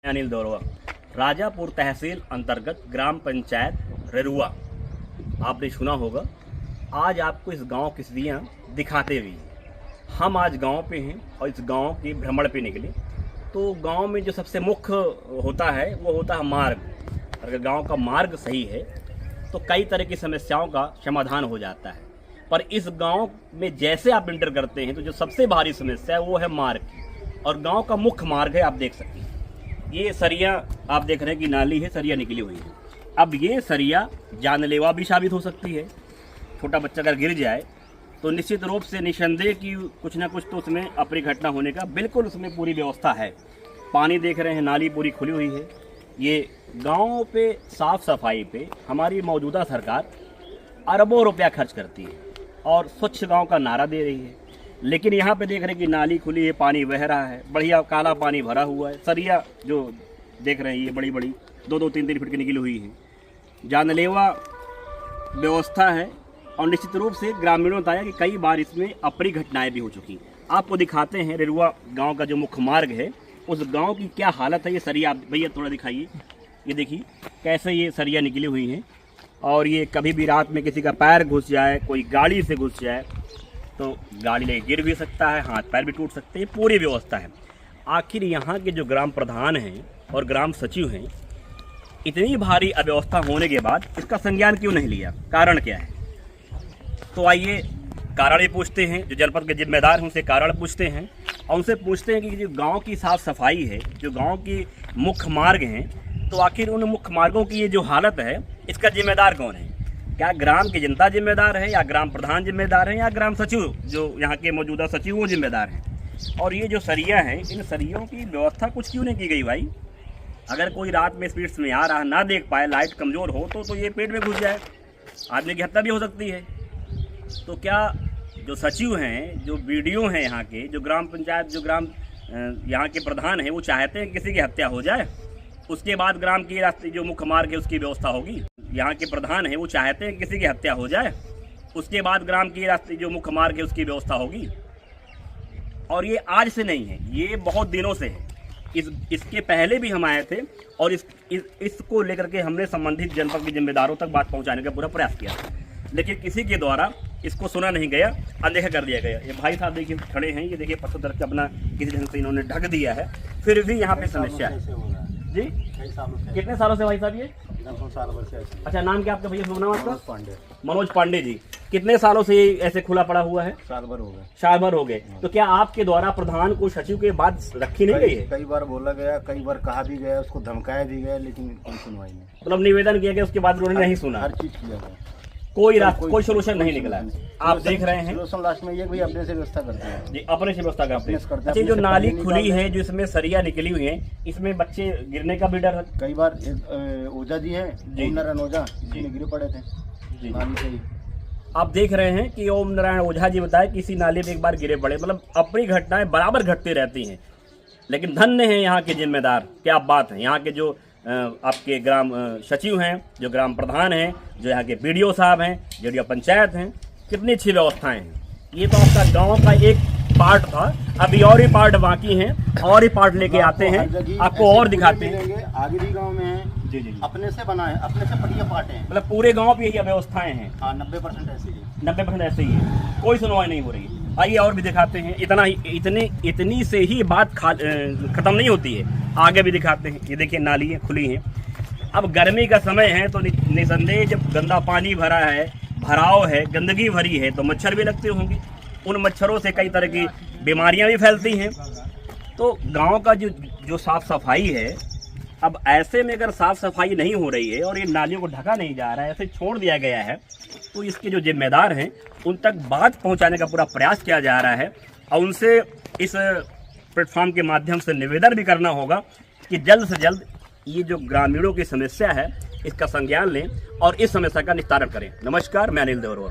अनिल दौरवा, राजापुर तहसील अंतर्गत ग्राम पंचायत रेरुआ। आपने सुना होगा। आज आपको इस गांव की स्थितियाँ दिखाते हुए हम आज गांव पे हैं और इस गांव के भ्रमण पे निकले। तो गांव में जो सबसे मुख्य होता है वो होता है मार्ग। अगर गांव का मार्ग सही है तो कई तरह की समस्याओं का समाधान हो जाता है। पर इस गांव में जैसे आप इंटर करते हैं तो जो सबसे भारी समस्या है वो है मार्ग की, और गांव का मुख्य मार्ग है। आप देख सकते हैं ये सरिया, आप देख रहे हैं कि नाली है, सरिया निकली हुई है। अब ये सरिया जानलेवा भी साबित हो सकती है। छोटा बच्चा अगर गिर जाए तो निश्चित रूप से निसंदेह कि कुछ ना कुछ तो उसमें अपनी घटना होने का बिल्कुल उसमें पूरी व्यवस्था है। पानी देख रहे हैं, नाली पूरी खुली हुई है। ये गाँव पे साफ सफाई पे हमारी मौजूदा सरकार अरबों रुपया खर्च करती है और स्वच्छ गांव का नारा दे रही है। लेकिन यहाँ पे देख रहे हैं कि नाली खुली है, पानी बह रहा है, बढ़िया काला पानी भरा हुआ है। सरिया जो देख रहे हैं ये बड़ी बड़ी 2-2, 3-3 फीट की निकली हुई है। जानलेवा व्यवस्था है और निश्चित रूप से ग्रामीणों ने बताया कि कई बार इसमें अप्रिय घटनाएं भी हो चुकी। आपको दिखाते हैं रेरुआ गाँव का जो मुख्य मार्ग है उस गाँव की क्या हालत है। ये सरिया भैया थोड़ा दिखाइए, ये देखिए कैसे ये सरिया निकली हुई है। और ये कभी भी रात में किसी का पैर घुस जाए, कोई गाड़ी से घुस जाए तो गाड़ी लेके गिर भी सकता है, हाथ पैर भी टूट सकते हैं। पूरी व्यवस्था है। आखिर यहाँ के जो ग्राम प्रधान हैं और ग्राम सचिव हैं, इतनी भारी अव्यवस्था होने के बाद इसका संज्ञान क्यों नहीं लिया? कारण क्या है? तो आइए कारण ही पूछते हैं। जो जनपद के जिम्मेदार हैं उनसे कारण पूछते हैं और उनसे पूछते हैं कि जो गाँव की साफ सफाई है, जो गाँव की मुख्य मार्ग हैं, तो आखिर उन मुख्य मार्गों की ये जो हालत है इसका जिम्मेदार कौन है? क्या ग्राम की जनता जिम्मेदार है, या ग्राम प्रधान जिम्मेदार है, या ग्राम सचिव जो यहाँ के मौजूदा सचिव वो जिम्मेदार हैं? और ये जो सरिया हैं, इन सरियों की व्यवस्था कुछ क्यों नहीं की गई भाई? अगर कोई रात में स्पीड्स में आ रहा, ना देख पाए, लाइट कमज़ोर हो तो ये पेट में घुस जाए, आदमी की हत्या भी हो सकती है। तो क्या जो सचिव हैं, जो बीडीओ हैं यहाँ के, जो ग्राम पंचायत, जो ग्राम यहाँ के प्रधान हैं, वो चाहते हैं किसी की हत्या हो जाए, उसके बाद ग्राम की रास्ते जो मुख्य मार्ग है उसकी व्यवस्था होगी? यहाँ के प्रधान हैं वो चाहते हैं किसी की हत्या हो जाए, उसके बाद ग्राम की रास्ते जो मुख्य मार्ग है उसकी व्यवस्था होगी? और ये आज से नहीं है, ये बहुत दिनों से है। इसके पहले भी हम आए थे और इसको लेकर के हमने संबंधित जनपद के जिम्मेदारों तक बात पहुँचाने का पूरा प्रयास किया, लेकिन किसी के द्वारा इसको सुना नहीं गया, अनदेखा कर दिया गया। ये भाई साहब देखिए खड़े हैं, ये देखिए पत्थर धर के अपना किसी ढंग से इन्होंने ढक दिया है, फिर भी यहाँ पे समस्या है जी। कितने सालों से भाई साहब ये? 10 साल से। अच्छा, नाम क्या आपका भैया? शुभ नाम आपका? पांडे। मनोज पांडे जी। कितने सालों से ऐसे खुला पड़ा हुआ है? साल भर हो गए। साल भर हो गए। तो क्या आपके द्वारा प्रधान को सचिव के बात रखी नहीं गई है? कई बार बोला गया, कई बार कहा भी गया, उसको धमकाया भी गया, लेकिन कोई सुनवाई नहीं। मतलब निवेदन किया गया, उसके बाद उन्होंने नहीं सुना? हर चीज किया गया, कोई सोल्यूशन नहीं निकला। आप देख रहे हैं सोल्यूशन लास्ट में ये भी अपने से व्यवस्था करते हैं जी, अपने से व्यवस्था करते हैं। अच्छा, अपने जो से नाली पानी खुली निकालते है, जो इसमें सरिया निकली हुई है, इसमें बच्चे गिरने का भी डर है। कई बार ओझा जी है, ओम नारायण ओझा जी गिरे पड़े थे नाली से ही। आप देख रहे हैं कि ओम नारायण ओझा जी बताए कि इसी नाले में एक बार गिरे पड़े। मतलब अपनी घटनाएं बराबर घटती रहती हैं, लेकिन धन्य है यहाँ के जिम्मेदार। क्या बात है, यहाँ के जो आपके ग्राम सचिव हैं, जो ग्राम प्रधान हैं, जो यहाँ के बीडीओ साहब हैं, जो पंचायत हैं, कितनी अच्छी व्यवस्थाएं हैं। ये तो आपका गांव का एक पार्ट था, अभी और ही पार्ट बाकी हैं, और ही पार्ट लेके आते हैं, आपको और दिखाते हैं। आगे भी गाँव में है जी जी, अपने से बना है, अपने से बढ़िया पार्ट है। मतलब पूरे गाँव पे यही व्यवस्थाएं हैं। हाँ, 90% ऐसे ही है। 90% ऐसे ही है, कोई सुनवाई नहीं हो रही। आइए और भी दिखाते हैं। इतनी से ही बात खत्म नहीं होती है, आगे भी दिखाते हैं। ये देखिए नालियाँ खुली हैं। अब गर्मी का समय है तो निसंदेह जब गंदा पानी भरा है, भराव है, गंदगी भरी है, तो मच्छर भी लगते होंगे। उन मच्छरों से कई तरह की बीमारियां भी फैलती हैं। तो गांव का जो साफ सफाई है, अब ऐसे में अगर साफ सफाई नहीं हो रही है और ये नालियों को ढका नहीं जा रहा है, ऐसे छोड़ दिया गया है, तो इसके जो जिम्मेदार हैं उन तक बात पहुंचाने का पूरा प्रयास किया जा रहा है। और उनसे इस प्लेटफॉर्म के माध्यम से निवेदन भी करना होगा कि जल्द से जल्द ये जो ग्रामीणों की समस्या है इसका संज्ञान लें और इस समस्या का निस्तारण करें। नमस्कार, मैं अनिल दौरवा।